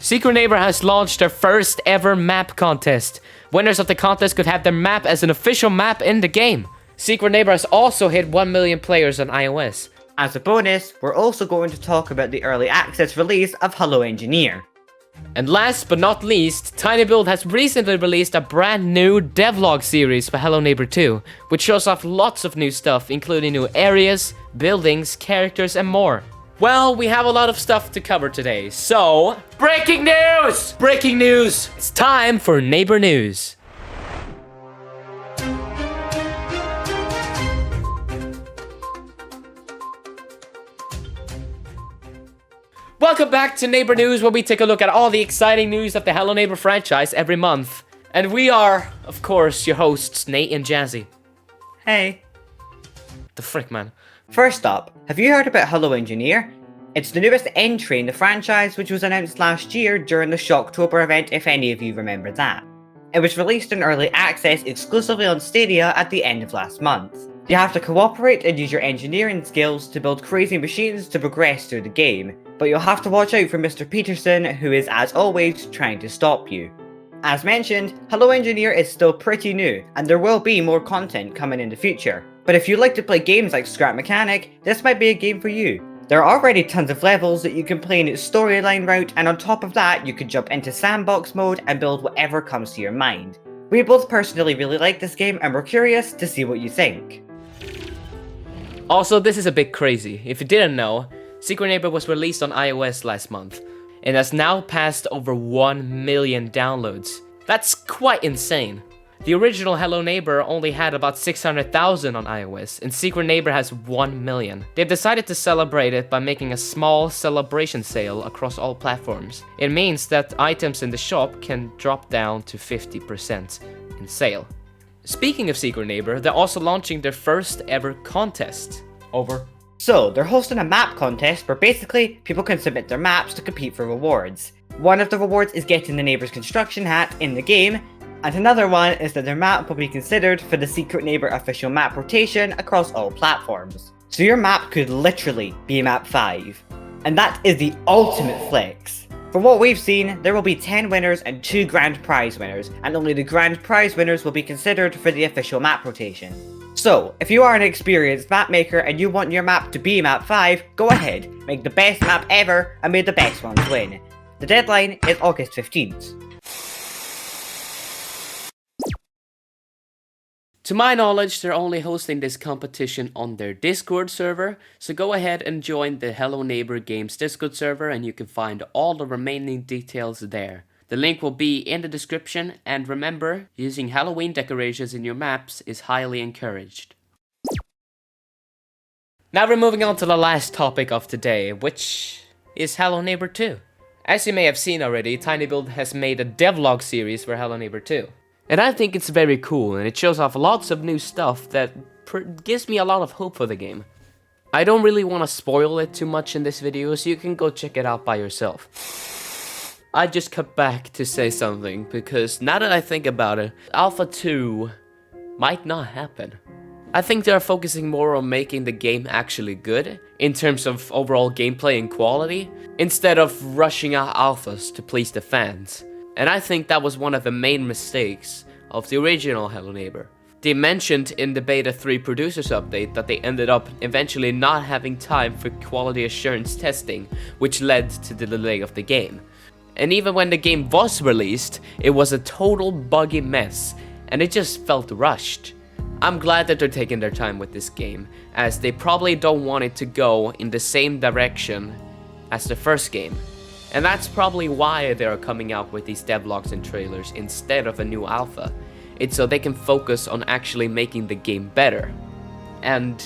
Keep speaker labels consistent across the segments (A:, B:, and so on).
A: Secret Neighbor has launched their first ever map contest. Winners of the contest could have their map as an official map in the game. Secret Neighbor has also hit 1 million players on iOS.
B: As a bonus, we're also going to talk about the early access release of Hello Engineer.
A: And last but not least, TinyBuild has recently released a brand new devlog series for Hello Neighbor 2, which shows off lots of new stuff, including new areas, buildings, characters, and more. Well, we have a lot of stuff to cover today, so... Breaking news! Breaking news! It's time for Neighbor News. Welcome back to Neighbor News, where we take a look at all the exciting news of the Hello Neighbor franchise every month. And we are, of course, your hosts, Nate and Jazzy.
B: Hey.
A: The frick, man.
B: First up, have you heard about Hello Engineer? It's the newest entry in the franchise, which was announced last year during the Shocktober event, if any of you remember that. It was released in early access exclusively on Stadia at the end of last month. You have to cooperate and use your engineering skills to build crazy machines to progress through the game, but you'll have to watch out for Mr. Peterson, who is, as always, trying to stop you. As mentioned, Hello Engineer is still pretty new, and there will be more content coming in the future. But if you like to play games like Scrap Mechanic, this might be a game for you. There are already tons of levels that you can play in its storyline route, and on top of that, you can jump into sandbox mode and build whatever comes to your mind. We both personally really like this game, and we're curious to see what you think.
A: Also, this is a bit crazy. If you didn't know, Secret Neighbor was released on iOS last month, and has now passed over 1 million downloads. That's quite insane. The original Hello Neighbor only had about 600,000 on iOS, and Secret Neighbor has 1 million. They've decided to celebrate it by making a small celebration sale across all platforms. It means that items in the shop can drop down to 50% in sale. Speaking of Secret Neighbor, they're also launching their first ever contest. Over.
B: So, they're hosting a map contest where basically people can submit their maps to compete for rewards. One of the rewards is getting the neighbor's construction hat in the game, and another one is that their map will be considered for the Secret Neighbor official map rotation across all platforms. So your map could literally be map 5. And that is the ultimate flex. From what we've seen, there will be 10 winners and 2 grand prize winners, and only the grand prize winners will be considered for the official map rotation. So, if you are an experienced map maker and you want your map to be map 5, go ahead, make the best map ever and may the best ones win. The deadline is August 15th.
A: To my knowledge, they're only hosting this competition on their Discord server, so go ahead and join the Hello Neighbor Games Discord server and you can find all the remaining details there. The link will be in the description, and remember, using Halloween decorations in your maps is highly encouraged. Now we're moving on to the last topic of today, which is Hello Neighbor 2. As you may have seen already, TinyBuild has made a devlog series for Hello Neighbor 2. And I think it's very cool, and it shows off lots of new stuff that gives me a lot of hope for the game. I don't really want to spoil it too much in this video, so you can go check it out by yourself. I just cut back to say something, because now that I think about it, Alpha 2 might not happen. I think they are focusing more on making the game actually good, in terms of overall gameplay and quality, instead of rushing out alphas to please the fans. And I think that was one of the main mistakes of the original Hello Neighbor. They mentioned in the Beta 3 Producers Update that they ended up eventually not having time for quality assurance testing, which led to the delay of the game. And even when the game was released, it was a total buggy mess, and it just felt rushed. I'm glad that they're taking their time with this game, as they probably don't want it to go in the same direction as the first game. And that's probably why they are coming out with these devlogs and trailers instead of a new alpha. It's so they can focus on actually making the game better, and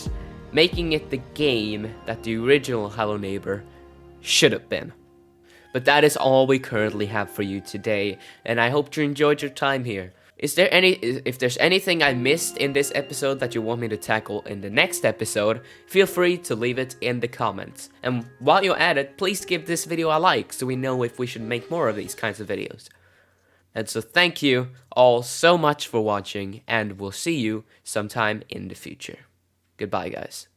A: making it the game that the original Hello Neighbor should have been. But that is all we currently have for you today, and I hope you enjoyed your time here. If there's anything I missed in this episode that you want me to tackle in the next episode, feel free to leave it in the comments. And while you're at it, please give this video a like so we know if we should make more of these kinds of videos. And so thank you all so much for watching, and we'll see you sometime in the future. Goodbye, guys.